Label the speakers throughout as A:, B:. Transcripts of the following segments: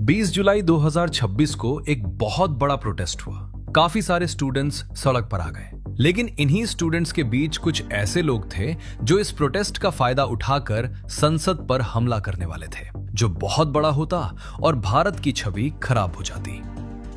A: 20 जुलाई 2026 को एक बहुत बड़ा प्रोटेस्ट हुआ। काफी सारे स्टूडेंट्स सड़क पर आ गए, लेकिन इन्हीं स्टूडेंट्स के बीच कुछ ऐसे लोग थे जो इस प्रोटेस्ट का फायदा उठाकर संसद पर हमला करने वाले थे, जो बहुत बड़ा होता और भारत की छवि खराब हो जाती।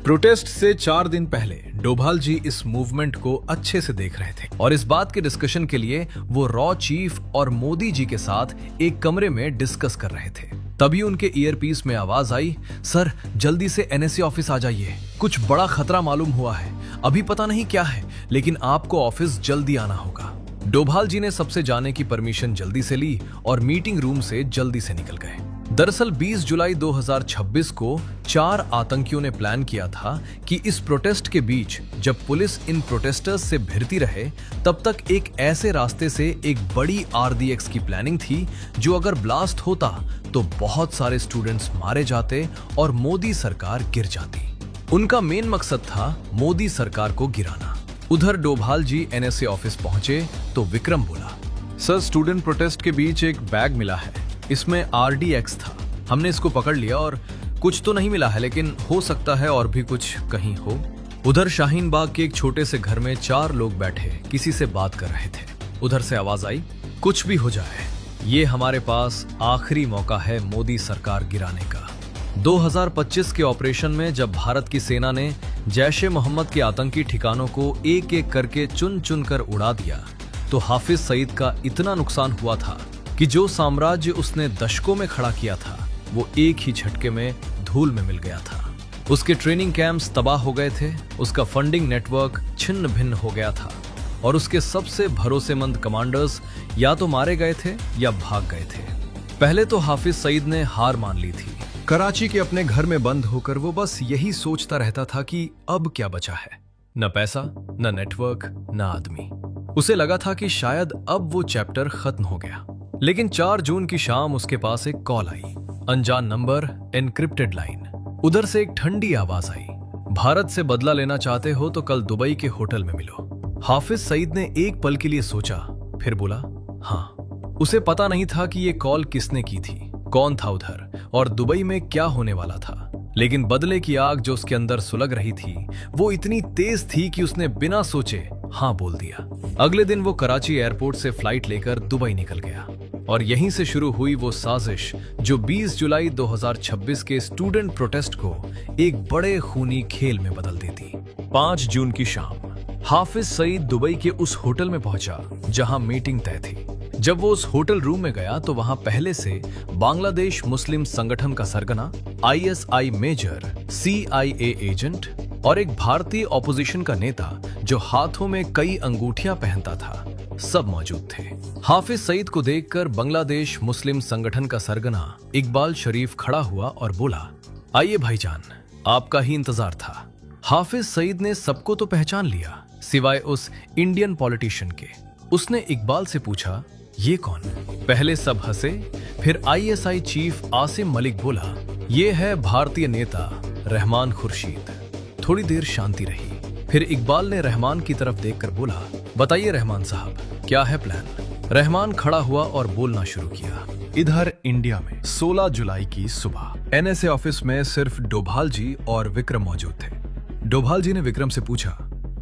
A: प्रोटेस्ट से 4 दिन पहले डोभाल जी इस मूवमेंट को अच्छे से देख रहे थे और इस बात के डिस्कशन के लिए वो रॉ चीफ और मोदी जी के साथ एक कमरे में डिस्कस कर रहे थे। तभी उनके ईयरपीस में आवाज आई, सर जल्दी से एनएसए ऑफिस आ जाइए, कुछ बड़ा खतरा मालूम हुआ है। अभी पता नहीं क्या है, लेकिन आपको ऑफिस जल्दी आना होगा। डोभाल जी ने सबसे जाने की परमिशन जल्दी से ली और मीटिंग रूम से जल्दी से निकल गए। दरअसल 20 जुलाई 2026 को 4 आतंकियों ने प्लान किया था कि इस प्रोटेस्ट के बीच जब पुलिस इन प्रोटेस्टर्स से भिड़ती रहे, तब तक एक ऐसे रास्ते से एक बड़ी आरडीएक्स की प्लानिंग थी जो अगर ब्लास्ट होता तो बहुत सारे स्टूडेंट्स मारे जाते और मोदी सरकार गिर जाती। उनका मेन मकसद था मोदी सरकार को गिराना। उधर डोभाल जी एनएसए ऑफिस पहुंचे तो विक्रम बोला, सर स्टूडेंट प्रोटेस्ट के बीच एक बैग मिला है, इसमें आरडीएक्स था। हमने इसको पकड़ लिया और कुछ तो नहीं मिला है, लेकिन हो सकता है और भी कुछ कहीं हो। उधर शाहीन बाग के एक छोटे से घर में 4 लोग बैठे किसी से बात कर रहे थे। उधर से आवाज आई, कुछ भी हो जाए, ये हमारे पास आखिरी मौका है मोदी सरकार गिराने का। 2025 के ऑपरेशन में जब भारत की सेना ने जैश ए मोहम्मद के आतंकी ठिकानों को एक एक करके चुन चुन कर उड़ा दिया, तो हाफिज सईद का इतना नुकसान हुआ था कि जो साम्राज्य उसने दशकों में खड़ा किया था वो एक ही झटके में धूल में मिल गया था। उसके ट्रेनिंग कैंप्स तबाह हो गए थे, उसका फंडिंग नेटवर्क छिन्न भिन्न हो गया था और उसके सबसे भरोसेमंद कमांडर्स या तो मारे गए थे या भाग गए थे। पहले तो हाफिज सईद ने हार मान ली थी। कराची के अपने घर में बंद होकर वो बस यही सोचता रहता था कि अब क्या बचा है, न पैसा, न नेटवर्क, न आदमी। उसे लगा था कि शायद अब वो चैप्टर खत्म हो गया। लेकिन 4 जून की शाम उसके पास एक कॉल आई, अनजान नंबर, एनक्रिप्टेड लाइन। उधर से एक ठंडी आवाज आई, भारत से बदला लेना चाहते हो तो कल दुबई के होटल में मिलो। हाफिज सईद ने एक पल के लिए सोचा, फिर बोला हाँ। उसे पता नहीं था कि ये कॉल किसने की थी, कौन था उधर और दुबई में क्या होने वाला था, लेकिन बदले की आग जो उसके अंदर सुलग रही थी वो इतनी तेज थी कि उसने बिना सोचे हाँ बोल दिया। अगले दिन वो कराची एयरपोर्ट से फ्लाइट लेकर दुबई निकल गया और यहीं से शुरू हुई वो साजिश जो 20 जुलाई 2026 के स्टूडेंट प्रोटेस्ट को एक बड़े खूनी खेल में बदल देती। 5 जून की शाम हाफिज सईद दुबई के उस होटल में पहुंचा जहां मीटिंग तय थी। जब वो उस होटल रूम में गया तो वहां पहले से बांग्लादेश मुस्लिम संगठन का सरगना, आईएसआई मेजर, सीआईए एजेंट और एक भारतीय ऑपोजिशन का नेता जो हाथों में कई अंगूठियां पहनता था, सब मौजूद थे। हाफिज सईद को देखकर बांग्लादेश मुस्लिम संगठन का सरगना इकबाल शरीफ खड़ा हुआ और बोला, आइए भाईजान, आपका ही इंतजार था। हाफिज सईद ने सबको तो पहचान लिया सिवाय उस इंडियन पॉलिटिशियन के। उसने इकबाल से पूछा, ये कौन? पहले सब हंसे, फिर आईएसआई चीफ आसिम मलिक बोला, ये है भारतीय नेता रहमान खुर्शीद। थोड़ी देर शांति रही, फिर इकबाल ने रहमान की तरफ देखकर बोला, बताइए रहमान साहब, क्या है प्लान? रहमान खड़ा हुआ और बोलना शुरू किया। इधर इंडिया में 16 जुलाई की सुबह एनएसए ऑफिस में सिर्फ डोभाल जी और विक्रम मौजूद थे। डोभाल जी ने विक्रम से पूछा,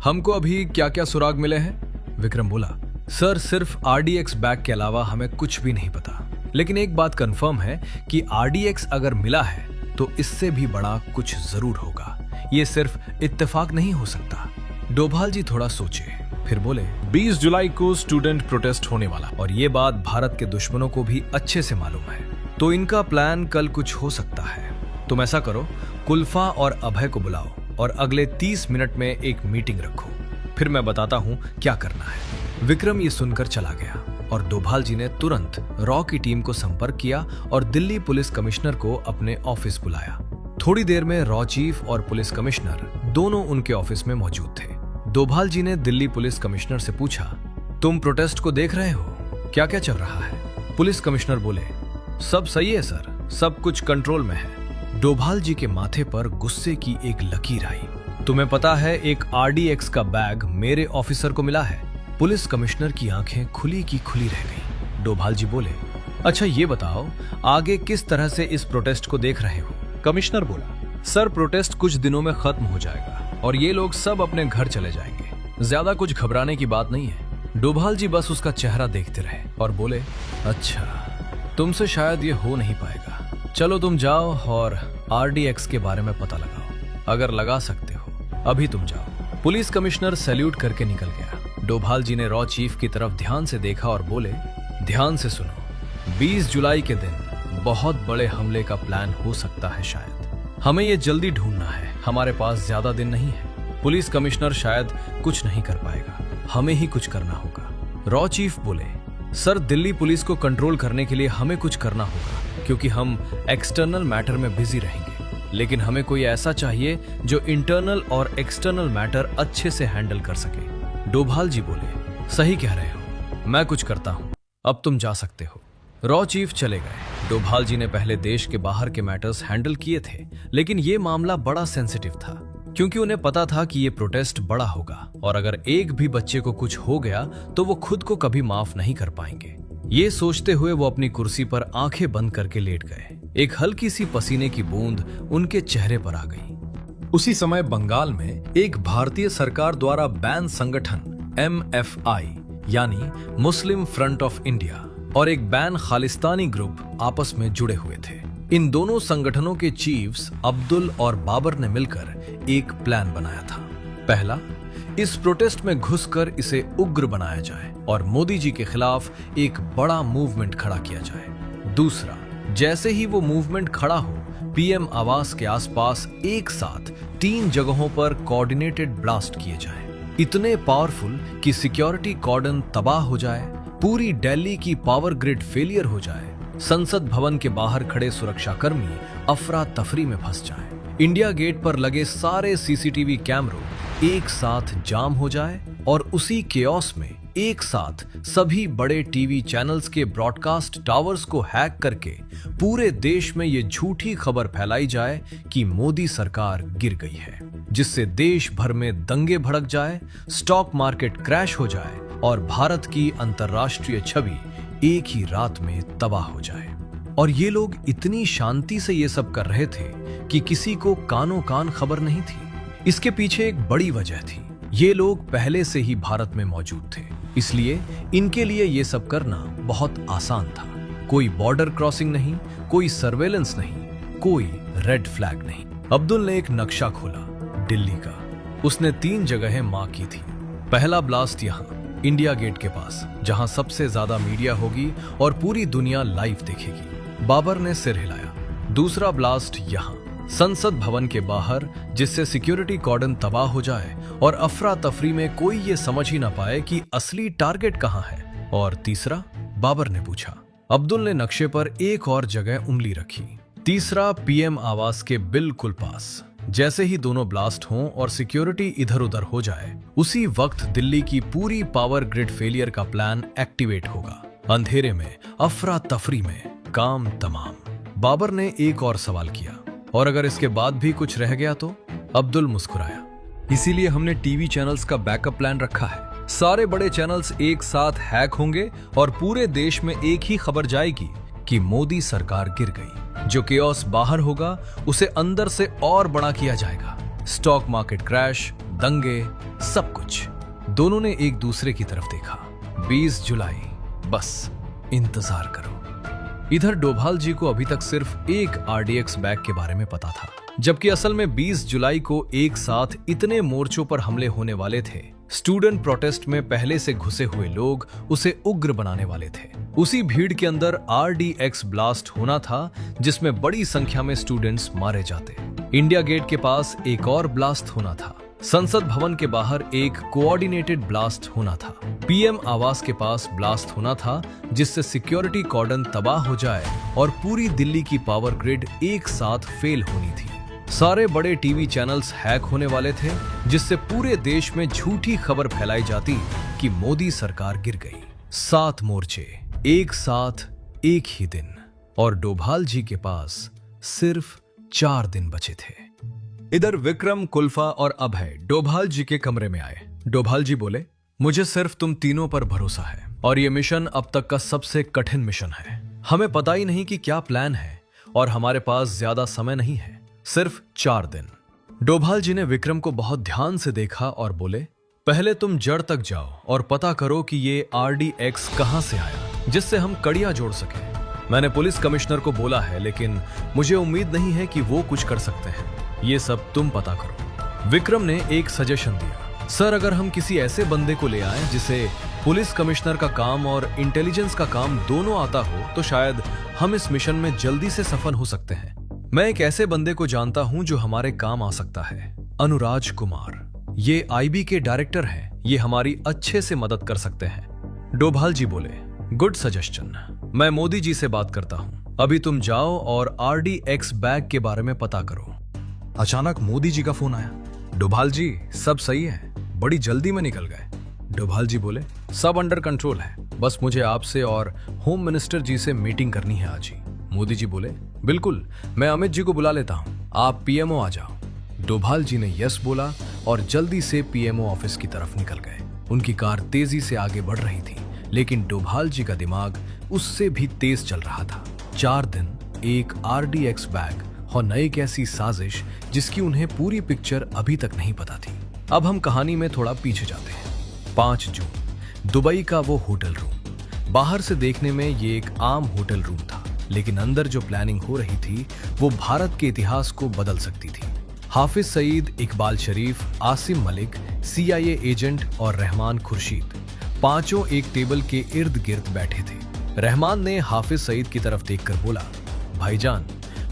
A: हमको अभी क्या क्या सुराग मिले हैं? विक्रम बोला, सर सिर्फ आरडीएक्स बैग के अलावा हमें कुछ भी नहीं पता, लेकिन एक बात कंफर्म है कि आरडीएक्स अगर मिला है तो इससे भी बड़ा कुछ जरूर होगा, ये सिर्फ इत्तेफाक नहीं हो सकता। डोभाल जी थोड़ा सोचे, फिर बोले, 20 जुलाई को स्टूडेंट प्रोटेस्ट होने वाला और ये बात भारत के दुश्मनों को भी अच्छे से मालूम है, तो इनका प्लान कल कुछ हो सकता है। तुम ऐसा करो, कुल्फा और अभय को बुलाओ और अगले 30 मिनट में एक मीटिंग रखो, फिर मैं बताता हूं क्या करना है। विक्रम ये सुनकर चला गया और डोभाल जी ने तुरंत रॉ की टीम को संपर्क किया और दिल्ली पुलिस कमिश्नर को अपने ऑफिस बुलाया। थोड़ी देर में रॉ चीफ और पुलिस कमिश्नर दोनों उनके ऑफिस में मौजूद थे। डोभाल जी ने दिल्ली पुलिस कमिश्नर से पूछा, तुम प्रोटेस्ट को देख रहे हो, क्या क्या चल रहा है? पुलिस कमिश्नर बोले, सब सही है सर, सब कुछ कंट्रोल में है। डोभाल जी के माथे पर गुस्से की एक लकीर आई। तुम्हें पता है एक आरडीएक्स का बैग मेरे ऑफिसर को मिला है? पुलिस कमिश्नर की आंखें खुली की खुली रह गईं। डोभाल जी बोले, अच्छा ये बताओ आगे किस तरह से इस प्रोटेस्ट को देख रहे हो?
B: कमिश्नर बोला,
A: सर प्रोटेस्ट कुछ दिनों में खत्म हो जाएगा और ये लोग सब अपने घर चले जाएंगे। ज्यादा कुछ घबराने की बात नहीं है। डोभाल जी बस उसका चेहरा देखते रहे और बोले, अच्छा तुमसे शायद ये हो नहीं पाएगा। चलो तुम जाओ और RDX के बारे में पता लगाओ, अगर लगा सकते हो अभी तुम जाओ। पुलिस कमिश्नर सैल्यूट करके निकल गया। डोभाल जी ने रॉ चीफ की तरफ ध्यान से देखा और बोले, ध्यान से सुनो, 20 जुलाई के दिन बहुत बड़े हमले का प्लान हो सकता है। शायद हमें ये जल्दी ढूंढना है, हमारे पास ज्यादा दिन नहीं है। पुलिस कमिश्नर शायद कुछ नहीं कर पाएगा, हमें ही कुछ करना होगा। रॉ चीफ बोले, सर दिल्ली पुलिस को कंट्रोल करने के लिए हमें कुछ करना होगा, क्योंकि हम एक्सटर्नल मैटर में बिजी रहेंगे। लेकिन हमें कोई ऐसा चाहिए जो इंटरनल और एक्सटर्नल मैटर अच्छे से हैंडल कर सके। डोभाल जी बोले, सही कह रहे हो, मैं कुछ करता हूं, अब तुम जा सकते हो। रॉ चीफ चले गए। डोभाल जी ने पहले देश के बाहर के मैटर्स हैंडल किए थे, लेकिन ये मामला बड़ा सेंसिटिव था, क्योंकि उन्हें पता था कि ये प्रोटेस्ट बड़ा होगा और अगर एक भी बच्चे को कुछ हो गया तो वो खुद को कभी माफ नहीं कर पाएंगे। ये सोचते हुए वो अपनी कुर्सी पर आंखें बंद करके लेट गए। एक हल्की सी पसीने की बूंद उनके चेहरे पर आ गई। उसी समय बंगाल में एक भारतीय सरकार द्वारा बैन संगठन MFI यानी मुस्लिम फ्रंट ऑफ इंडिया और एक बैन खालिस्तानी ग्रुप आपस में जुड़े हुए थे। इन दोनों संगठनों के चीफ्स अब्दुल और बाबर ने मिलकर एक प्लान बनाया था। पहला, इस प्रोटेस्ट में घुसकर इसे उग्र बनाया जाए और मोदी जी के खिलाफ एक बड़ा मूवमेंट खड़ा किया जाए। दूसरा, जैसे ही वो मूवमेंट खड़ा हो, PM आवास के आसपास एक साथ 3 जगहों पर कोऑर्डिनेटेड ब्लास्ट किए जाएं, इतने पावरफुल कि सिक्योरिटी कॉर्डन तबाह हो जाए, पूरी दिल्ली की पावर ग्रिड फेलियर हो जाए, संसद भवन के बाहर खड़े सुरक्षाकर्मी अफरा तफरी में फंस जाएं, इंडिया गेट पर लगे सारे CCTV कैमरों एक साथ जाम हो जाए और उसी केओस में एक साथ सभी बड़े टीवी चैनल्स के ब्रॉडकास्ट टावर्स को हैक करके पूरे देश में ये झूठी खबर फैलाई जाए कि मोदी सरकार गिर गई है, जिससे देश भर में दंगे भड़क जाए, स्टॉक मार्केट क्रैश हो जाए और भारत की अंतर्राष्ट्रीय छवि एक ही रात में तबाह हो जाए। और ये लोग इतनी शांति से ये सब कर रहे थे कि किसी को कानों कान खबर नहीं थी। इसके पीछे एक बड़ी वजह थी, ये लोग पहले से ही भारत में मौजूद थे, इसलिए इनके लिए ये सब करना बहुत आसान था। कोई बॉर्डर क्रॉसिंग नहीं, कोई सर्वेलेंस नहीं, कोई रेड फ्लैग नहीं। अब्दुल ने एक नक्शा खोला दिल्ली का। उसने 3 जगहें मार्क की थी। पहला ब्लास्ट यहाँ इंडिया गेट के पास, जहां सबसे ज्यादा मीडिया होगी और पूरी दुनिया लाइव देखेगी। बाबर ने सिर हिलाया। दूसरा ब्लास्ट यहाँ संसद भवन के बाहर, जिससे सिक्योरिटी कॉर्डन तबाह हो जाए और अफरा तफरी में कोई ये समझ ही ना पाए कि असली टारगेट कहाँ है। और तीसरा, बाबर ने पूछा। अब्दुल ने नक्शे पर एक और जगह उंगली रखी। तीसरा, PM आवास के बिल्कुल पास। जैसे ही दोनों ब्लास्ट हों और सिक्योरिटी इधर उधर हो जाए, उसी वक्त दिल्ली की पूरी पावर ग्रिड फेलियर का प्लान एक्टिवेट होगा। अंधेरे में, अफरा तफरी में, काम तमाम। बाबर ने एक और सवाल किया, और अगर इसके बाद भी कुछ रह गया तो? अब्दुल मुस्कुराया। इसीलिए हमने टीवी चैनल्स का बैकअप प्लान रखा है। सारे बड़े चैनल्स एक साथ हैक होंगे और पूरे देश में एक ही खबर जाएगी कि मोदी सरकार गिर गई। जो केओस बाहर होगा उसे अंदर से और बड़ा किया जाएगा। स्टॉक मार्केट क्रैश, दंगे, सब कुछ। दोनों ने एक दूसरे की तरफ देखा। 20 जुलाई, बस इंतजार करो। इधर डोभाल जी को अभी तक सिर्फ एक RDX बैग के बारे में पता था, जबकि असल में 20 जुलाई को एक साथ इतने मोर्चों पर हमले होने वाले थे। स्टूडेंट प्रोटेस्ट में पहले से घुसे हुए लोग उसे उग्र बनाने वाले थे। उसी भीड़ के अंदर RDX ब्लास्ट होना था, जिसमें बड़ी संख्या में स्टूडेंट्स मारे जाते। इंडिया गेट के पास एक और ब्लास्ट होना था। संसद भवन के बाहर एक कोऑर्डिनेटेड ब्लास्ट होना था। PM आवास के पास ब्लास्ट होना था, जिससे सिक्योरिटी कॉर्डन तबाह हो जाए और पूरी दिल्ली की पावर ग्रिड एक साथ फेल होनी थी। सारे बड़े टीवी चैनल्स हैक होने वाले थे, जिससे पूरे देश में झूठी खबर फैलाई जाती कि मोदी सरकार गिर गई। 7 मोर्चे एक साथ एक ही दिन, और डोभाल जी के पास सिर्फ 4 दिन बचे थे। इधर विक्रम, कुल्फा और अभय डोभाल जी के कमरे में आए। डोभाल जी बोले, मुझे सिर्फ तुम तीनों पर भरोसा है और ये मिशन अब तक का सबसे कठिन मिशन है। हमें पता ही नहीं कि क्या प्लान है और हमारे पास ज्यादा समय नहीं है। सिर्फ 4 दिन। डोभाल जी ने विक्रम को बहुत ध्यान से देखा और बोले, पहले तुम जड़ तक जाओ और पता करो कि ये RDX कहां से आया, जिससे हम कड़ियां जोड़ सकें। मैंने पुलिस कमिश्नर को बोला है, लेकिन मुझे उम्मीद नहीं है कि वो कुछ कर सकते हैं। ये सब तुम पता करो। विक्रम ने एक सजेशन दिया, सर अगर हम किसी ऐसे बंदे को ले आए जिसे पुलिस कमिश्नर का काम और इंटेलिजेंस का काम दोनों आता हो, तो शायद हम इस मिशन में जल्दी से सफल हो सकते हैं। मैं एक ऐसे बंदे को जानता हूं जो हमारे काम आ सकता है, अनुराज कुमार। ये IB के डायरेक्टर हैं, ये हमारी अच्छे से मदद कर सकते हैं। डोभाल जी बोले, गुड सजेशन, मैं मोदी जी से बात करता हूं। अभी तुम जाओ और RDX बैग के बारे में पता करो। अचानक मोदी जी का फोन आया। डोभाल जी सब सही है, बड़ी जल्दी में निकल गए। डोभाल जी बोले, सब अंडर कंट्रोल है, बस मुझे आपसे और होम मिनिस्टर जी से मीटिंग करनी है आज ही। मोदी जी बोले, बिल्कुल, मैं अमित जी को बुला लेता हूं, आप PMO आ जाओ। डोभाल जी ने यस बोला और जल्दी से PMO ऑफिस की तरफ निकल गए। उनकी कार तेजी से आगे बढ़ रही थी, लेकिन डोभाल जी का दिमाग उससे भी तेज चल रहा था। 4 दिन, एक RDX बैग और नई एक ऐसी साजिश जिसकी उन्हें पूरी पिक्चर अभी तक नहीं पता थी। अब हम कहानी में थोड़ा पीछे जाते हैं। 5 जून, दुबई का वो होटल रूम। बाहर से देखने में ये एक आम होटल रूम था, लेकिन अंदर जो प्लानिंग हो रही थी वो भारत के इतिहास को बदल सकती थी। हाफिज सईद, इकबाल शरीफ, आसिम मलिक, CIA एजेंट और रहमान खुर्शीद, पांचों एक टेबल के इर्द गिर्द बैठे थे। रहमान ने हाफिज सईद की तरफ देखकर बोला, भाईजान,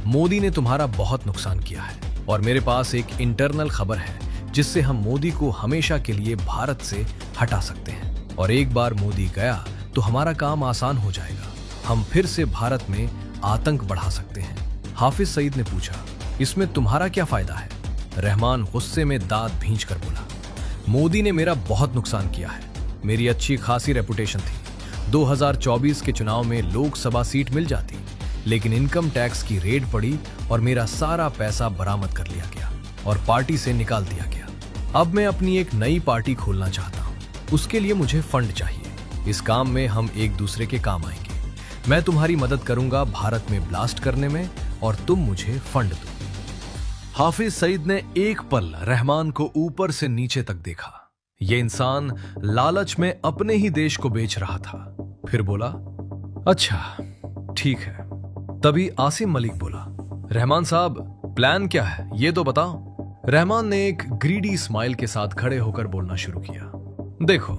A: मोदी ने तुम्हारा बहुत नुकसान किया है और मेरे पास एक इंटरनल खबर है जिससे हम मोदी को हमेशा के लिए भारत से हटा सकते हैं। और एक बार मोदी गया तो हमारा काम आसान हो जाएगा, हम फिर से भारत में आतंक बढ़ा सकते हैं। हाफिज सईद ने पूछा, इसमें तुम्हारा क्या फायदा है? रहमान गुस्से में दांत भींचकर बोला, मोदी ने मेरा बहुत नुकसान किया है, मेरी अच्छी खासी रेपुटेशन थी। 2024 के चुनाव में लोकसभा सीट मिल जाती, लेकिन इनकम टैक्स की रेड पड़ी और मेरा सारा पैसा बरामद कर लिया गया और पार्टी से निकाल दिया गया। अब मैं अपनी एक नई पार्टी खोलना चाहता हूँ, उसके लिए मुझे फंड चाहिए। इस काम में हम एक दूसरे के काम आएंगे। मैं तुम्हारी मदद करूंगा भारत में ब्लास्ट करने में और तुम मुझे फंड दो। हाफिज सईद ने एक पल रहमान को ऊपर से नीचे तक देखा। ये इंसान लालच में अपने ही देश को बेच रहा था। फिर बोला, अच्छा ठीक है। तभी आसिम मलिक बोला, रहमान साहब, प्लान क्या है ये तो बताओ। रहमान ने एक ग्रीडी स्माइल के साथ खड़े होकर बोलना शुरू किया, देखो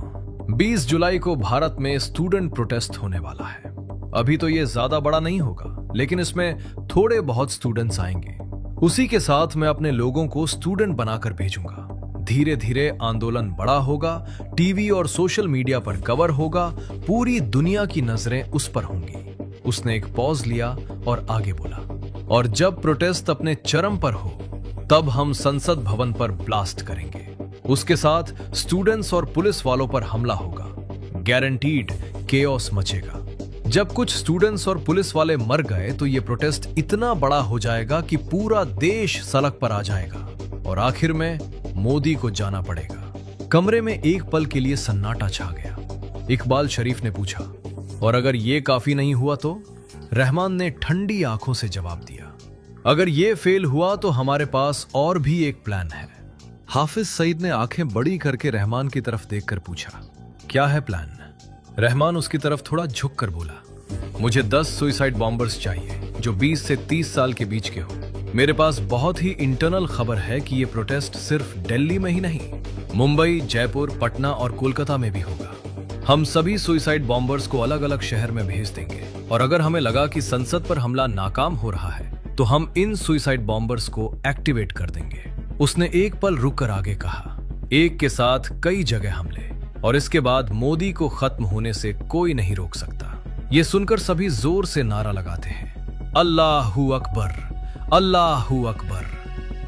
A: 20 जुलाई को भारत में स्टूडेंट प्रोटेस्ट होने वाला है। अभी तो ये ज्यादा बड़ा नहीं होगा, लेकिन इसमें थोड़े बहुत स्टूडेंट्स आएंगे। उसी के साथ मैं अपने लोगों को स्टूडेंट बनाकर भेजूंगा। धीरे धीरे आंदोलन बड़ा होगा, टीवी और सोशल मीडिया पर कवर होगा, पूरी दुनिया की नजरें उस पर होंगी। उसने एक पॉज लिया और आगे बोला, और जब प्रोटेस्ट अपने चरम पर हो तब हम संसद भवन पर ब्लास्ट करेंगे। उसके साथ स्टूडेंट्स और पुलिस वालों पर हमला होगा। गारंटीड केओस मचेगा। जब कुछ स्टूडेंट्स और पुलिस वाले मर गए तो ये प्रोटेस्ट इतना बड़ा हो जाएगा कि पूरा देश सड़क पर आ जाएगा और आखिर में मोदी को जाना पड़ेगा। कमरे में एक पल के लिए सन्नाटा छा गया। इकबाल शरीफ ने पूछा, और अगर ये काफी नहीं हुआ तो? रहमान ने ठंडी आंखों से जवाब दिया, अगर ये फेल हुआ तो हमारे पास और भी एक प्लान है। हाफिज सईद ने आंखें बड़ी करके रहमान की तरफ देखकर पूछा, क्या है प्लान? रहमान उसकी तरफ थोड़ा झुक कर बोला, मुझे 10 सुसाइड बॉम्बर्स चाहिए जो 20 से 30 साल के बीच के हो। मेरे पास बहुत ही इंटरनल खबर है कि ये प्रोटेस्ट सिर्फ दिल्ली में ही नहीं, मुंबई, जयपुर, पटना और कोलकाता में भी होगा। हम सभी सुसाइड बॉम्बर्स को अलग अलग शहर में भेज देंगे और अगर हमें लगा कि संसद पर हमला नाकाम हो रहा है तो हम इन सुसाइड बॉम्बर्स को एक्टिवेट कर देंगे। उसने एक पल रुककर आगे कहा, एक के साथ कई जगह हमले, और इसके बाद मोदी को खत्म होने से कोई नहीं रोक सकता। ये सुनकर सभी जोर से नारा लगाते हैं, अल्लाहू अकबर, अल्लाहू अकबर।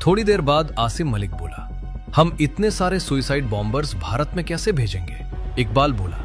A: थोड़ी देर बाद आसिम मलिक बोला, हम इतने सारे सुसाइड बॉम्बर्स भारत में कैसे भेजेंगे? इकबाल बोला,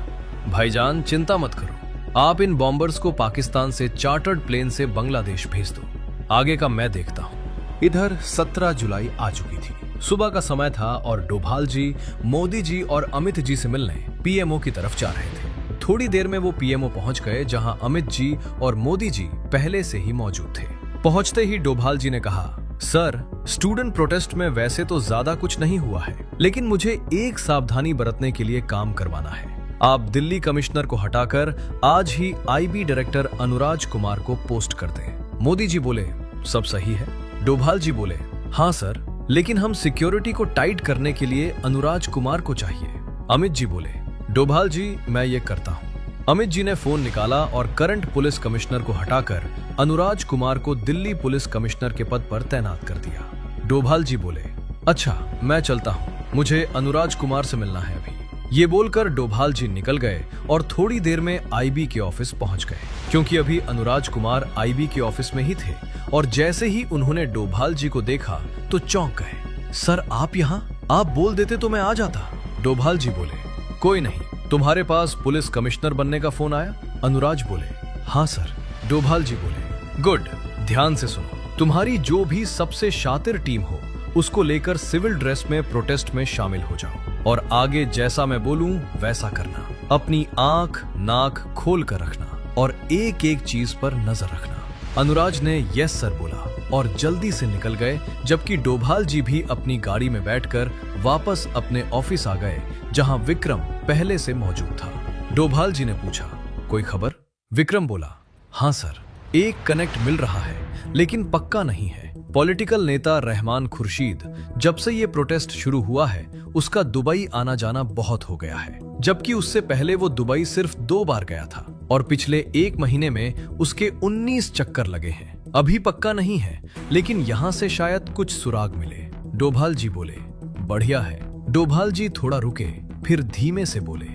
A: भाईजान चिंता मत करो, आप इन बॉम्बर्स को पाकिस्तान से चार्टर्ड प्लेन से बांग्लादेश भेज दो, आगे का मैं देखता हूं। इधर 17 जुलाई आ चुकी थी। सुबह का समय था और डोभाल जी मोदी जी और अमित जी से मिलने PMO की तरफ जा रहे थे। थोड़ी देर में वो PMO पहुंच गए जहां अमित जी और मोदी जी पहले से ही मौजूद थे। पहुंचते ही डोभाल जी ने कहा, सर, स्टूडेंट प्रोटेस्ट में वैसे तो ज्यादा कुछ नहीं हुआ है, लेकिन मुझे एक सावधानी बरतने के लिए काम करवाना है। आप दिल्ली कमिश्नर को हटाकर आज ही आईबी डायरेक्टर अनुराज कुमार को पोस्ट कर दें। मोदी जी बोले, सब सही है। डोभाल जी बोले, हाँ सर, लेकिन हम सिक्योरिटी को टाइट करने के लिए अनुराज कुमार को चाहिए। अमित जी बोले, डोभाल जी मैं ये करता हूँ। अमित जी ने फोन निकाला और करंट पुलिस कमिश्नर को हटाकर अनुराज कुमार को दिल्ली पुलिस कमिश्नर के पद पर तैनात कर दिया। डोभाल जी बोले, अच्छा मैं चलता हूँ, मुझे अनुराज कुमार से मिलना है अभी। ये बोलकर डोभाल जी निकल गए और थोड़ी देर में आईबी के ऑफिस पहुंच गए, क्योंकि अभी अनुराज कुमार आईबी के ऑफिस में ही थे। और जैसे ही उन्होंने डोभाल जी को देखा तो चौंक गए। सर आप यहाँ? आप बोल देते तो मैं आ जाता। डोभाल जी बोले, कोई नहीं, तुम्हारे पास पुलिस कमिश्नर बनने का फोन आया? अनुराज बोले, हाँ सर। डोभाल जी बोले, गुड, ध्यान से सुनो, तुम्हारी जो भी सबसे शातिर टीम हो उसको लेकर सिविल ड्रेस में प्रोटेस्ट में शामिल हो जाओ और आगे जैसा मैं बोलूं वैसा करना। अपनी आंख नाक खोल कर रखना और एक एक चीज पर नजर रखना। अनुराज ने यस सर बोला और जल्दी से निकल गए, जबकि डोभाल जी भी अपनी गाड़ी में बैठकर वापस अपने ऑफिस आ गए, जहां विक्रम पहले से मौजूद था। डोभाल जी ने पूछा, कोई खबर? विक्रम बोला, हाँ सर, एक कनेक्ट मिल रहा है लेकिन पक्का नहीं है। पॉलिटिकल नेता रहमान खुर्शीद, जब से ये प्रोटेस्ट शुरू हुआ है उसका दुबई आना जाना बहुत हो गया है, जबकि उससे पहले वो दुबई सिर्फ 2 बार गया था और पिछले 1 महीने में उसके 19 चक्कर लगे हैं। अभी पक्का नहीं है, लेकिन यहाँ से शायद कुछ सुराग मिले। डोभाल जी बोले, बढ़िया है। डोभाल जी थोड़ा रुके, फिर धीमे से बोले,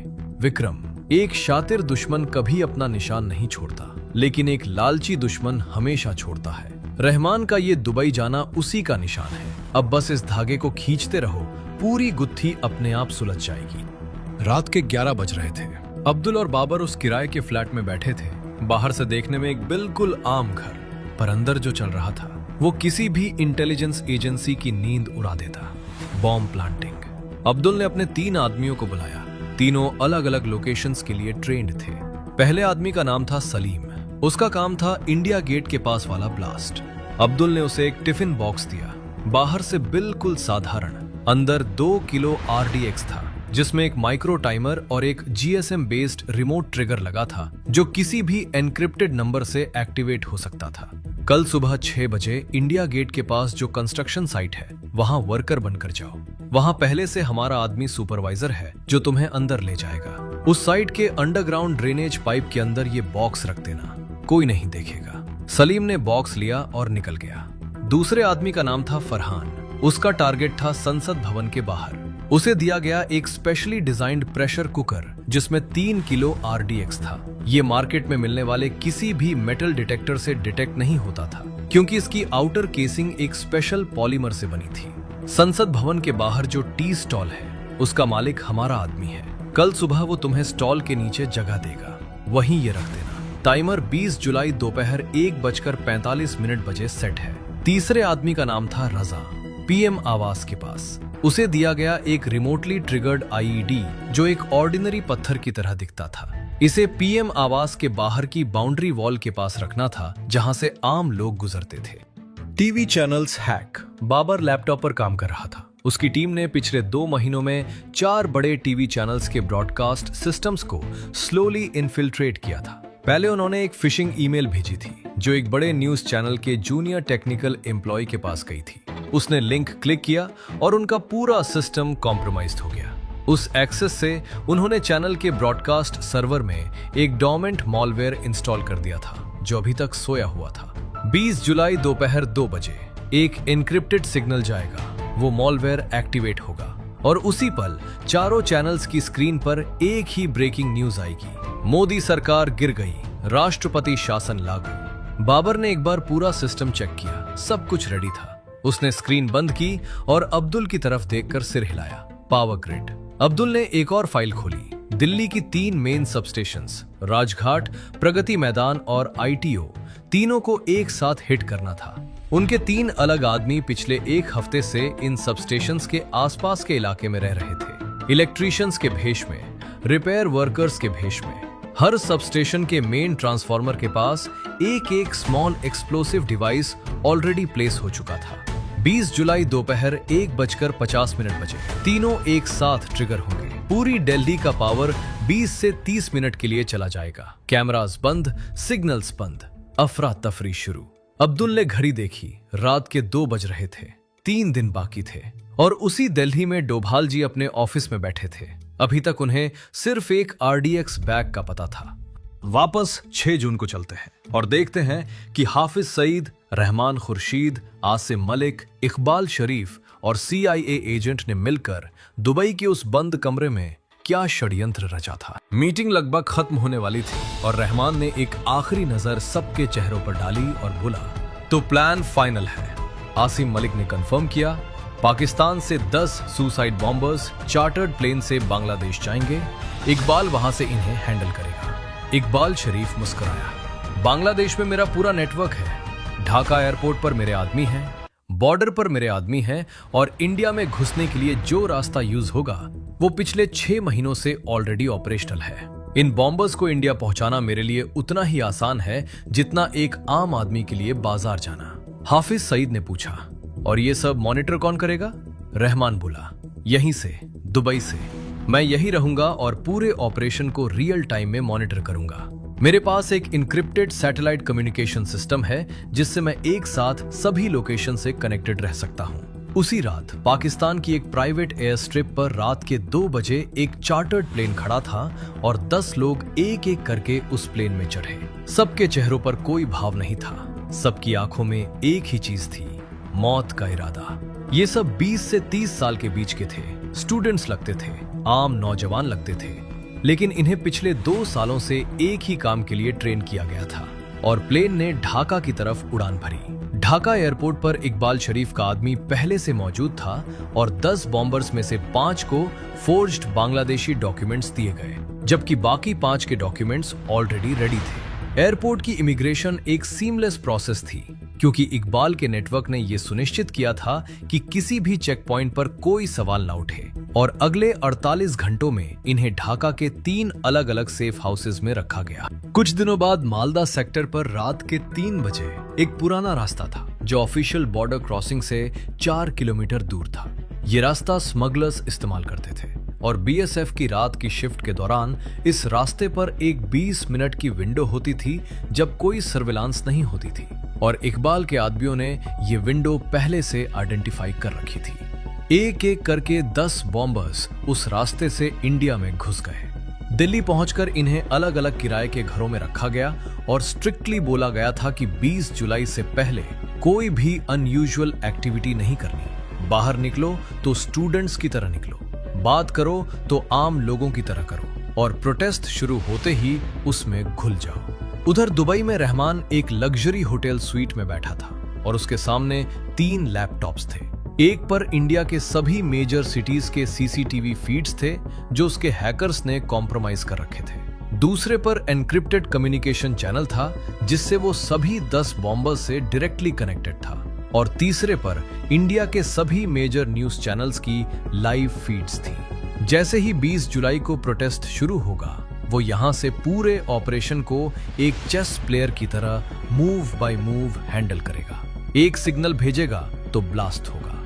A: विक्रम, एक शातिर दुश्मन कभी अपना निशान नहीं छोड़ता, लेकिन एक लालची दुश्मन हमेशा छोड़ता है। रहमान का ये दुबई जाना उसी का निशान है। अब बस इस धागे को खींचते रहो, पूरी गुत्थी अपने आप सुलझ जाएगी। रात के 11 बज रहे थे। अब्दुल और बाबर उस किराए के फ्लैट में बैठे थे। बाहर से देखने में एक बिल्कुल आम घर, पर अंदर जो चल रहा था वो किसी भी इंटेलिजेंस एजेंसी की नींद उड़ा देता। Bomb planting. अब्दुल ने अपने 3 आदमियों को बुलाया। तीनों अलग अलग लोकेशंस के लिए ट्रेंड थे। पहले आदमी का नाम था सलीम। उसका काम था इंडिया गेट के पास वाला ब्लास्ट। अब्दुल ने उसे एक टिफिन बॉक्स दिया, बाहर से बिल्कुल साधारण, अंदर 2 किलो RDX था, जिसमें एक माइक्रो टाइमर और एक GSM बेस्ड रिमोट ट्रिगर लगा था, जो किसी भी एनक्रिप्टेड नंबर से एक्टिवेट हो सकता था। कल सुबह 6 बजे इंडिया गेट के पास जो कंस्ट्रक्शन साइट है वहां वर्कर बनकर जाओ। वहां पहले से हमारा आदमी सुपरवाइजर है जो तुम्हें अंदर ले जाएगा। उस साइट के अंडरग्राउंड ड्रेनेज पाइप के अंदर ये बॉक्स रख देना, कोई नहीं देखेगा। सलीम ने बॉक्स लिया और निकल गया। दूसरे आदमी का नाम था फरहान। उसका टारगेट था संसद भवन के बाहर। उसे दिया गया एक स्पेशली डिजाइंड प्रेशर कुकर, जिसमें 3 किलो RDX था। ये मार्केट में मिलने वाले किसी भी मेटल डिटेक्टर से डिटेक्ट नहीं होता था, क्योंकि इसकी आउटर केसिंग एक स्पेशल पॉलीमर से बनी थी। संसद भवन के बाहर जो टी स्टॉल है उसका मालिक हमारा आदमी है। कल सुबह वो तुम्हें स्टॉल के नीचे जगह देगा, वहीं ये रख देना। टाइमर 20 जुलाई दोपहर 1:45 बजे सेट है। तीसरे आदमी का नाम था रजा। PM आवास के पास उसे दिया गया एक रिमोटली ट्रिगर्ड IED, जो एक ऑर्डिनरी पत्थर की तरह दिखता था। इसे PM आवास के बाहर की बाउंड्री वॉल के पास रखना था, जहां से आम लोग गुजरते थे। TV channels hack. Babar laptop पर काम कर रहा था। उसकी टीम ने पिछले 2 महीनों में 4 बड़े टीवी चैनल्स के ब्रॉडकास्ट सिस्टम्स को स्लोली इन्फिल्ट्रेट किया था। पहले उन्होंने एक फिशिंग ईमेल भेजी थी, जो एक बड़े न्यूज चैनल के जूनियर टेक्निकल एम्प्लॉय के पास गई थी। उसने लिंक क्लिक किया और उनका पूरा सिस्टम कॉम्प्रोमाइज्ड हो गया। उस एक्सेस से उन्होंने चैनल के ब्रॉडकास्ट सर्वर में एक डोमेंट मॉलवेयर इंस्टॉल कर दिया था, जो अभी तक सोया हुआ था। 20 जुलाई दोपहर 2 बजे एक एन्क्रिप्टेड सिग्नल जाएगा, वो मॉलवेयर एक्टिवेट होगा और उसी पल चारों चैनल्स की स्क्रीन पर एक ही ब्रेकिंग न्यूज आएगी। मोदी सरकार गिर गई, राष्ट्रपति शासन लागू। बाबर ने एक बार पूरा सिस्टम चेक किया, सब कुछ रेडी था। उसने स्क्रीन बंद की और अब्दुल की तरफ देखकर सिर हिलाया। Power grid. अब्दुल ने एक और फाइल खोली। दिल्ली की 3 मेन सबस्टेशंस, राजघाट, प्रगति मैदान और ITO, तीनों को एक साथ हिट करना था। उनके 3 अलग आदमी पिछले 1 हफ्ते से इन सबस्टेशंस के आसपास के इलाके में रह रहे थे। इलेक्ट्रीशियंस के भेष में, रिपेयर वर्कर्स के भेष में। हर सबस्टेशन के मेन ट्रांसफार्मर के पास एक small explosive device already place हो चुका था। 20 जुलाई दोपहर 1:50 बजे तीनों एक साथ ट्रिगर होंगे। पूरी दिल्ली का पावर 20 से 30 मिनट के लिए चला जाएगा। कैमरास बंद, सिग्नल्स बंद, अफरा तफरी शुरू। अब्दुल ने घड़ी देखी, रात के 2 बज रहे थे। 3 दिन बाकी थे और उसी दिल्ली में डोभाल जी अपने ऑफिस में बैठे थे। अभी तक उन्हें सिर्फ एक RDX बैग का पता था। वापस 6 जून को चलते हैं और देखते हैं कि हाफिज सईद, रहमान खुर्शीद, आसिम मलिक, इकबाल शरीफ और CIA एजेंट ने मिलकर दुबई के उस बंद कमरे में क्या षड्यंत्र रचा था। मीटिंग लगभग खत्म होने वाली थी और रहमान ने एक आखिरी नजर सबके चेहरों पर डाली और बोला, तो प्लान फाइनल है। आसिम मलिक ने कंफर्म किया, पाकिस्तान से 10 सुसाइड बॉम्बर्स चार्टर्ड प्लेन से बांग्लादेश जाएंगे। इकबाल वहां से इन्हें हैंडल करेगा। इकबाल शरीफ मुस्कुराया, बांग्लादेश में मेरा पूरा नेटवर्क है। ढाका एयरपोर्ट पर मेरे आदमी हैं, बॉर्डर पर मेरे आदमी हैं और इंडिया में घुसने के लिए जो रास्ता यूज होगा वो पिछले 6 महीनों से ऑलरेडी ऑपरेशनल है। इन बॉम्बर्स को इंडिया पहुंचाना मेरे लिए उतना ही आसान है जितना एक आम आदमी के लिए बाजार जाना। हाफिज सईद ने पूछा, और ये सब मॉनिटर कौन करेगा? रहमान बोला, यहीं से, दुबई से। मैं यही रहूंगा और पूरे ऑपरेशन को रियल टाइम में मॉनिटर करूंगा। मेरे पास एक इनक्रिप्टेड सैटेलाइट कम्युनिकेशन सिस्टम है जिससे मैं एक साथ सभी लोकेशन से कनेक्टेड रह सकता हूं। उसी रात पाकिस्तान की एक प्राइवेट एयर स्ट्रिप पर रात के 2 बजे एक चार्टर्ड प्लेन खड़ा था और 10 लोग एक एक करके उस प्लेन में चढ़े। सबके चेहरों पर कोई भाव नहीं था, सबकी आंखों में एक ही चीज थी, मौत का इरादा। ये सब 20 से 30 साल के बीच के थे, स्टूडेंट्स लगते थे, आम नौजवान लगते थे, लेकिन इन्हें पिछले 2 सालों से एक ही काम के लिए ट्रेन किया गया था और प्लेन ने ढाका की तरफ उड़ान भरी। ढाका एयरपोर्ट पर इकबाल शरीफ का आदमी पहले से मौजूद था और 10 बॉम्बर्स में से 5 को फोर्ज्ड बांग्लादेशी डॉक्यूमेंट्स दिए गए, जबकि बाकी 5 के डॉक्यूमेंट्स ऑलरेडी रेडी थे। एयरपोर्ट की इमिग्रेशन एक सीमलेस प्रोसेस थी क्योंकि इकबाल के नेटवर्क ने यह सुनिश्चित किया था कि किसी भी चेक पॉइंट पर कोई सवाल न उठे और अगले 48 घंटों में इन्हें ढाका के 3 अलग अलग सेफ हाउसेज में रखा गया। कुछ दिनों बाद मालदा सेक्टर पर रात के 3 बजे एक पुराना रास्ता था जो ऑफिशियल बॉर्डर क्रॉसिंग से 4 किलोमीटर दूर था। ये रास्ता स्मगलर्स इस्तेमाल करते थे और BSF की रात की शिफ्ट के दौरान इस रास्ते पर एक 20 मिनट की विंडो होती थी जब कोई सर्विलांस नहीं होती थी और इकबाल के आदमियों ने ये विंडो पहले से आइडेंटिफाई कर रखी थी। एक एक करके 10 बॉम्बर्स उस रास्ते से इंडिया में घुस गए। दिल्ली पहुंचकर इन्हें अलग अलग किराए के घरों में रखा गया और स्ट्रिक्टली बोला गया था कि 20 जुलाई से पहले कोई भी अनयूजुअल एक्टिविटी नहीं करनी। बाहर निकलो तो स्टूडेंट्स की तरह निकलो, बात करो तो आम लोगों की तरह करो और प्रोटेस्ट शुरू होते ही उसमें घुल जाओ। उधर दुबई में रहमान एक लग्जरी होटल स्वीट में बैठा था और उसके सामने 3 लैपटॉप्स थे। एक पर इंडिया के सभी मेजर सिटीज के CCTV फीड्स थे जो उसके हैकर्स ने कॉम्प्रोमाइज कर रखे थे। दूसरे पर एनक्रिप्टेड कम्युनिकेशन चैनल था जिससे वो सभी 10 बॉम्बर्स से डायरेक्टली कनेक्टेड था और तीसरे पर इंडिया के सभी मेजर न्यूज चैनल्स की लाइव फीड्स थी। जैसे ही 20 जुलाई को प्रोटेस्ट शुरू होगा वो यहां से पूरे ऑपरेशन को एक चेस प्लेयर की तरह मूव बाय मूव हैंडल करेगा। एक सिग्नल भेजेगा तो ब्लास्ट होगा,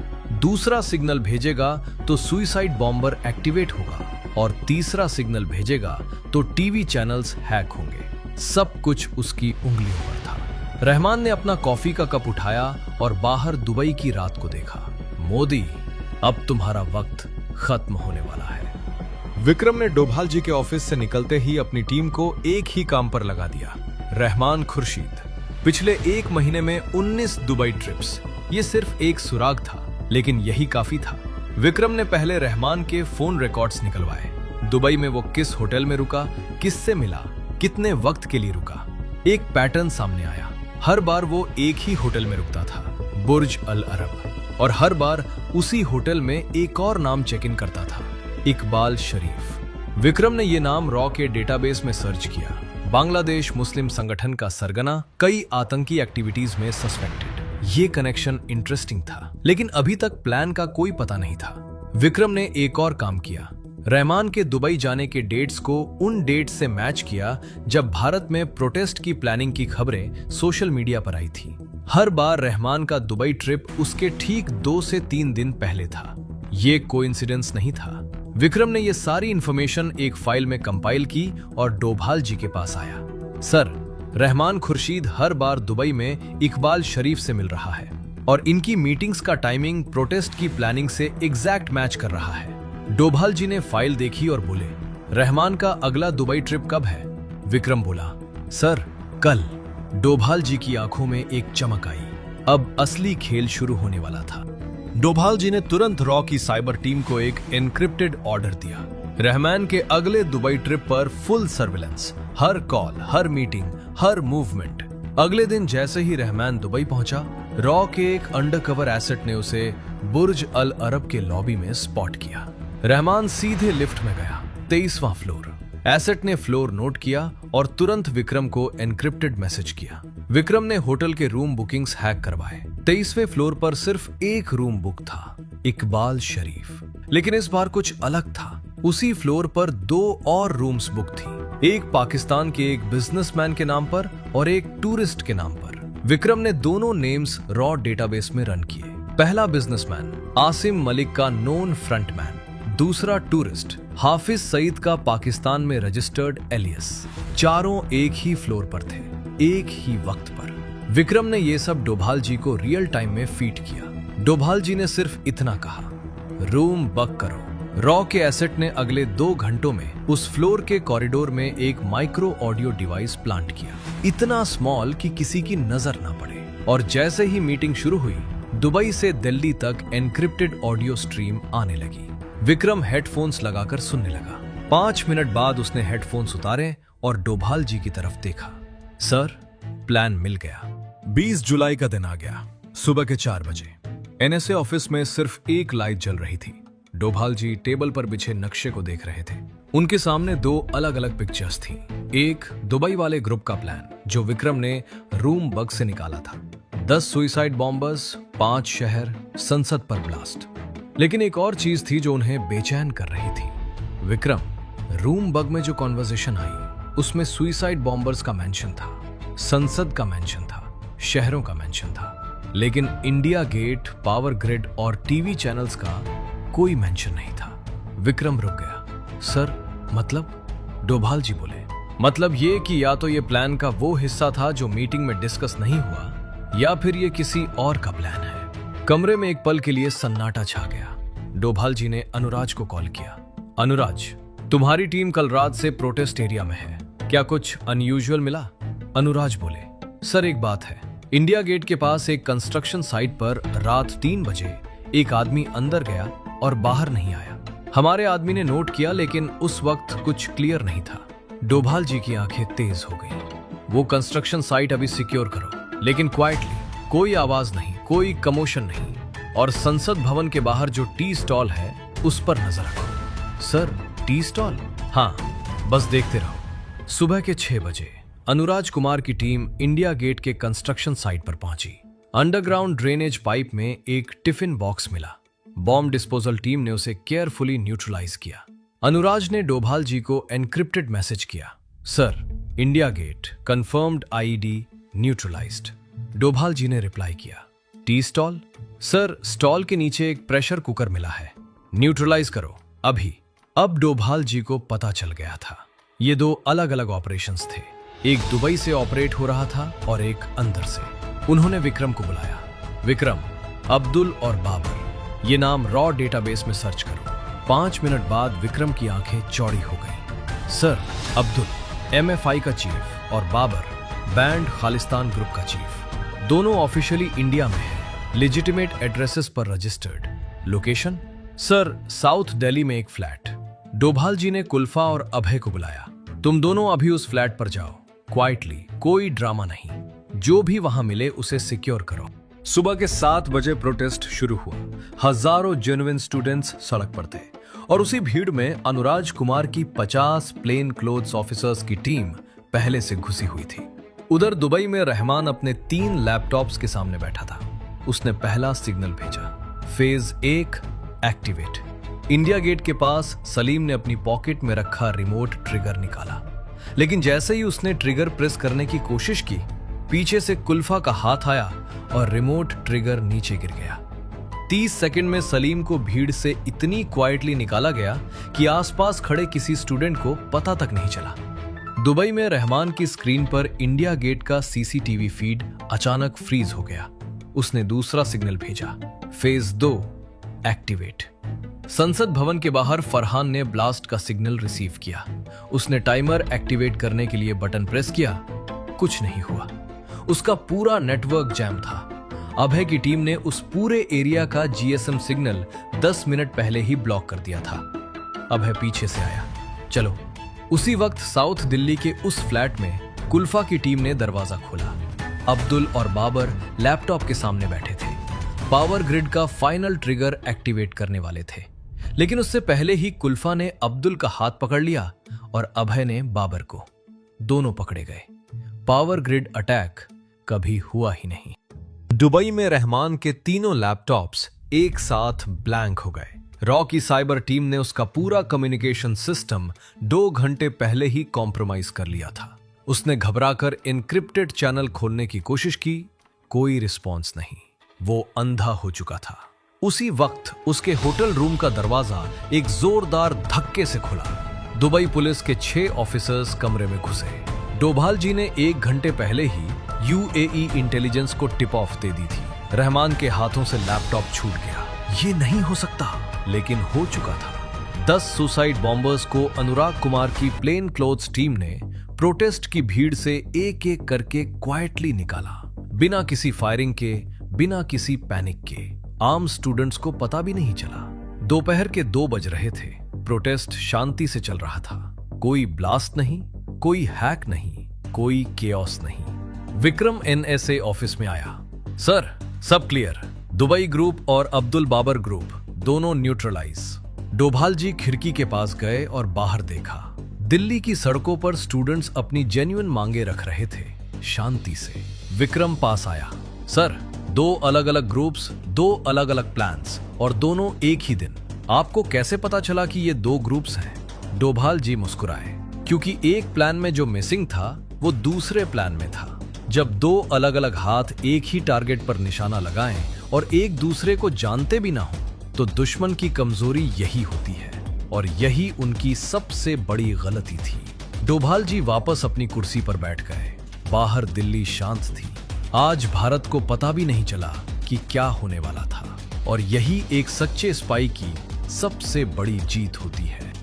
A: दूसरा सिग्नल भेजेगा तो सुसाइड बॉम्बर एक्टिवेट होगा और तीसरा सिग्नल भेजेगा तो टीवी चैनल्स हैक होंगे। सब कुछ उसकी उंगलियों पर था। रहमान ने अपना कॉफी का कप उठाया और बाहर दुबई की रात को देखा। मोदी, अब तुम्हारा वक्त खत्म होने वाला है। विक्रम ने डोभाल जी के ऑफिस से निकलते ही अपनी टीम को एक ही काम पर लगा दिया, रहमान खुर्शीद। पिछले 1 महीने में 19 दुबई ट्रिप्स, ये सिर्फ एक सुराग था लेकिन यही काफी था। विक्रम ने पहले रहमान के फोन रिकॉर्ड्स निकलवाए। दुबई में वो किस होटल में रुका, किससे मिला, कितने वक्त के लिए रुका, एक पैटर्न सामने आया। हर बार वो एक ही होटल में रुकता था, बुर्ज अल अरब, और हर बार उसी होटल में एक और नाम चेक इन करता था, इकबाल शरीफ। विक्रम ने ये नाम रॉ के डेटाबेस में सर्च किया। बांग्लादेश मुस्लिम संगठन का सरगना, कई आतंकी एक्टिविटीज में सस्पेक्टेड। ये कनेक्शन इंटरेस्टिंग था लेकिन अभी तक प्लान का कोई पता नहीं था। विक्रम ने एक और काम किया, रहमान के दुबई जाने के डेट्स को उन डेट्स से मैच किया जब भारत में प्रोटेस्ट की प्लानिंग की खबरें सोशल मीडिया पर आई थी। हर बार रहमान का दुबई ट्रिप उसके ठीक 2 से 3 दिन पहले था। ये कोइंसिडेंस नहीं था। विक्रम ने ये सारी इंफॉर्मेशन एक फाइल में कंपाइल की और डोभाल जी के पास आया। सर, रहमान खुर्शीद हर बार दुबई में इकबाल शरीफ से मिल रहा है और इनकी मीटिंग्स का टाइमिंग प्रोटेस्ट की प्लानिंग से एग्जैक्ट मैच कर रहा है। डोभाल जी ने फाइल देखी और बोले, रहमान का अगला दुबई ट्रिप कब है? विक्रम बोला, सर कल। डोभाल जी की आंखों में एक चमक आई। अब असली खेल शुरू होने वाला था। डोभाल जी ने तुरंत रॉ की साइबर टीम को एक एनक्रिप्टेड ऑर्डर दिया। रहमान के अगले दुबई ट्रिप पर फुल सर्विलेंस, हर कॉल, हर मीटिंग, हर मूवमेंट। अगले दिन जैसे ही रहमान दुबई पहुंचा, रॉ के एक अंडरकवर एसेट ने उसे बुर्ज अल अरब के लॉबी में स्पॉट किया। रहमान सीधे लिफ्ट में गया, 23वां फ्लोर। एसेट ने फ्लोर नोट किया और तुरंत विक्रम को एनक्रिप्टेड मैसेज किया। विक्रम ने होटल के रूम बुकिंग्स हैक करवाए। 23वें फ्लोर पर सिर्फ एक रूम बुक था, इकबाल शरीफ। लेकिन इस बार कुछ अलग था। उसी फ्लोर पर 2 और रूम्स बुक थी, एक पाकिस्तान के एक बिजनेसमैन के नाम पर और एक टूरिस्ट के नाम पर। विक्रम ने दोनों नेम्स रॉ डेटाबेस में रन किए। पहला बिजनेसमैन आसिम मलिक का नोन फ्रंटमैन, दूसरा टूरिस्ट हाफिज सईद का पाकिस्तान में रजिस्टर्ड एलियस। चारों एक ही फ्लोर पर थे, एक ही वक्त पर। विक्रम ने ये सब डोभाल जी को रियल टाइम में फीड किया। डोभाल जी ने सिर्फ इतना कहा, रूम बुक करो। रॉ के एसेट ने अगले 2 घंटों में उस फ्लोर के कॉरिडोर में एक माइक्रो ऑडियो डिवाइस प्लांट किया, इतना स्मॉल कि किसी की नजर ना पड़े। और जैसे ही मीटिंग शुरू हुई, दुबई से दिल्ली तक एनक्रिप्टेड ऑडियो स्ट्रीम आने लगी। विक्रम हेडफोन्स लगाकर सुनने लगा। 5 मिनट बाद उसने हेडफोन्स उतारे और डोभाल जी की तरफ देखा। सर, प्लान मिल गया। 20 जुलाई का दिन आ गया। सुबह के 4 बजे एनएसए ऑफिस में सिर्फ एक लाइट जल रही थी। डोभाल जी टेबल पर बिछे नक्शे को देख रहे थे। उनके सामने 2 अलग अलग पिक्चर्स थी। एक दुबई वाले ग्रुप का प्लान जो विक्रम ने रूम बग से निकाला था। 10 सुइसाइड बॉम्बर्स, 5 शहर, संसद पर ब्लास्ट। लेकिन एक और चीज थी जो उन्हें बेचैन कर रही थी। विक्रम, रूम बग में जो कॉन्वर्सेशन आई उसमें सुइसाइड बॉम्बर्स का मेंशन था, संसद का मेंशन था, शहरों का मेंशन था, लेकिन इंडिया गेट, पावर ग्रिड और टीवी चैनल्स का कोई मेंशन नहीं था। विक्रम रुक गया। सर, मतलब? डोभाल जी बोले, मतलब ये कि या तो ये प्लान का वो हिस्सा था जो मीटिंग में डिस्कस नहीं हुआ, या फिर ये किसी और का प्लान है। कमरे में एक पल के लिए सन्नाटा छा गया। डोभाल जी ने अनुराज को कॉल किया। अनुराज, तुम्हारी टीम कल रात से प्रोटेस्ट एरिया में है, क्या कुछ अनयूजुअल मिला? अनुराज बोले, सर एक बात है, इंडिया गेट के पास एक कंस्ट्रक्शन साइट पर रात 3 बजे एक आदमी अंदर गया और बाहर नहीं आया। हमारे आदमी ने नोट किया, लेकिन उस वक्त कुछ क्लियर नहीं था। डोभाल जी की आंखें तेज हो गई। वो कंस्ट्रक्शन साइट अभी सिक्योर करो, लेकिन क्वाइटली, कोई आवाज नहीं, कोई कमोशन नहीं। और संसद भवन के बाहर जो टी स्टॉल है उस पर नजर रखो। Sir, tea stall? हाँ, बस देखते रहो। सुबह के 6 बजे अनुराज कुमार की टीम इंडिया गेट के कंस्ट्रक्शन साइट पर पहुंची। अंडरग्राउंड ड्रेनेज पाइप में एक टिफिन बॉक्स मिला। बॉम्ब डिस्पोजल टीम ने उसे केयरफुली न्यूट्रलाइज किया। अनुराज ने डोभाल जी को एनक्रिप्टेड मैसेज किया, sir, India Gate confirmed, IED neutralised. Doval ji ने रिप्लाई किया, टी स्टॉल? सर, स्टॉल के नीचे एक प्रेशर कुकर मिला है, न्यूट्रलाइज करो अभी। अब डोभाल जी को पता चल गया था, ये 2 अलग अलग ऑपरेशंस थे। एक दुबई से ऑपरेट हो रहा था और एक अंदर से। उन्होंने विक्रम को बुलाया। विक्रम, अब्दुल और बाबर, ये नाम रॉ डेटाबेस में सर्च करो। 5 मिनट बाद विक्रम की आंखें चौड़ी हो गई। सर, अब्दुल MFI का चीफ और बाबर बैंड खालिस्तान ग्रुप का चीफ, दोनों ऑफिशियली इंडिया में हैं, लेजिटिमेट एड्रेसेस पर registered. Location? Sir, south Delhi में एक फ्लैट। डोभाल जी ने कुल्फा और अभय को बुलाया। तुम दोनों अभी उस फ्लैट पर जाओ, क्वाइटली, कोई ड्रामा नहीं। जो भी वहां मिले उसे सिक्योर करो। सुबह के 7 बजे प्रोटेस्ट शुरू हुआ। हजारों जेन्युइन स्टूडेंट्स सड़क पर थे और उसी भीड़ में अनुराज कुमार की 50 प्लेन क्लोथ्स ऑफिसर्स की टीम पहले से घुसी हुई थी। उधर दुबई में रहमान अपने 3 लैपटॉप्स के सामने बैठा था। उसने पहला सिग्नल भेजा, फेज 1 एक्टिवेट। इंडिया गेट के पास सलीम ने अपनी पॉकेट में रखा रिमोट ट्रिगर निकाला, लेकिन जैसे ही उसने ट्रिगर प्रेस करने की कोशिश की, पीछे से कुल्फा का हाथ आया और रिमोट ट्रिगर नीचे गिर गया। 30 सेकंड में सलीम को भीड़ से इतनी क्वाइटली निकाला गया कि आसपास खड़े किसी स्टूडेंट को पता तक नहीं चला। दुबई में रहमान की स्क्रीन पर इंडिया गेट का सीसीटीवी फीड अचानक फ्रीज हो गया। उसने दूसरा सिग्नल भेजा, फेज 2 एक्टिवेट। संसद भवन के बाहर फरहान ने ब्लास्ट का सिग्नल रिसीव किया। उसने टाइमर एक्टिवेट करने के लिए बटन प्रेस किया, कुछ नहीं हुआ। उसका पूरा नेटवर्क जैम था। अभय की टीम ने उस पूरे एरिया का जीएसएम सिग्नल 10 मिनट पहले ही ब्लॉक कर दिया था। अभय पीछे से आया, चलो। उसी वक्त साउथ दिल्ली के उस फ्लैट में कुल्फा की टीम ने दरवाजा खोला। अब्दुल और बाबर लैपटॉप के सामने बैठे थे। पावर ग्रिड का फाइनल ट्रिगर एक्टिवेट करने वाले थे, लेकिन उससे पहले ही कुल्फा ने अब्दुल का हाथ पकड़ लिया और अभय ने बाबर को। दोनों पकड़े गए। पावर ग्रिड अटैक कभी हुआ ही नहीं। दुबई में रहमान के तीनों लैपटॉप्स एक साथ ब्लैंक हो गए। रॉ की साइबर टीम ने उसका पूरा कम्युनिकेशन सिस्टम 2 घंटे पहले ही कॉम्प्रोमाइज कर लिया था। उसने घबराकर एन्क्रिप्टेड चैनल खोलने की कोशिश की, कोई रिस्पॉन्स नहीं। वो अंधा हो चुका था। उसी वक्त उसके होटल रूम का दरवाजा एक जोरदार धक्के से खुला। दुबई पुलिस के 6 ऑफिसर्स कमरे में घुसे। डोभाल जी ने 1 घंटे पहले ही यूएई इंटेलिजेंस को टिप ऑफ दे दी थी। रहमान के हाथों से लैपटॉप छूट गया। ये नहीं हो सकता, लेकिन हो चुका था। 10 सुसाइड बॉम्बर्स को अनुराग कुमार की प्लेन क्लोथ्स टीम ने प्रोटेस्ट की भीड़ से एक एक करके क्वाइटली निकाला, बिना किसी फायरिंग के, बिना किसी पैनिक के। आम स्टूडेंट्स को पता भी नहीं चला। दोपहर के 2 बज रहे थे। प्रोटेस्ट शांति से चल रहा था। कोई ब्लास्ट नहीं, कोई हैक नहीं, कोई केओस नहीं। विक्रम एनएसए ऑफिस में आया। सर, सब क्लियर। दुबई ग्रुप और अब्दुल बाबर ग्रुप दोनों न्यूट्रलाइज। डोभाल जी खिड़की के पास गए और बाहर देखा। दिल्ली की सड़कों पर स्टूडेंट्स अपनी जेन्युइन मांगे रख रहे थे, शांति से। विक्रम पास आया। सर, 2 अलग अलग ग्रुप्स, 2 अलग अलग प्लान्स और दोनों एक ही दिन। आपको कैसे पता चला कि ये 2 ग्रुप्स हैं? डोभाल जी मुस्कुराए, क्योंकि एक प्लान में जो मिसिंग था वो दूसरे प्लान में था। जब 2 अलग अलग हाथ एक ही टारगेट पर निशाना लगाएं और एक दूसरे को जानते भी ना हो, तो दुश्मन की कमजोरी यही होती है, और यही उनकी सबसे बड़ी गलती थी। डोभाल जी वापस अपनी कुर्सी पर बैठ गए। बाहर दिल्ली शांत थी। आज भारत को पता भी नहीं चला कि क्या होने वाला था, और यही एक सच्चे स्पाई की सबसे बड़ी जीत होती है।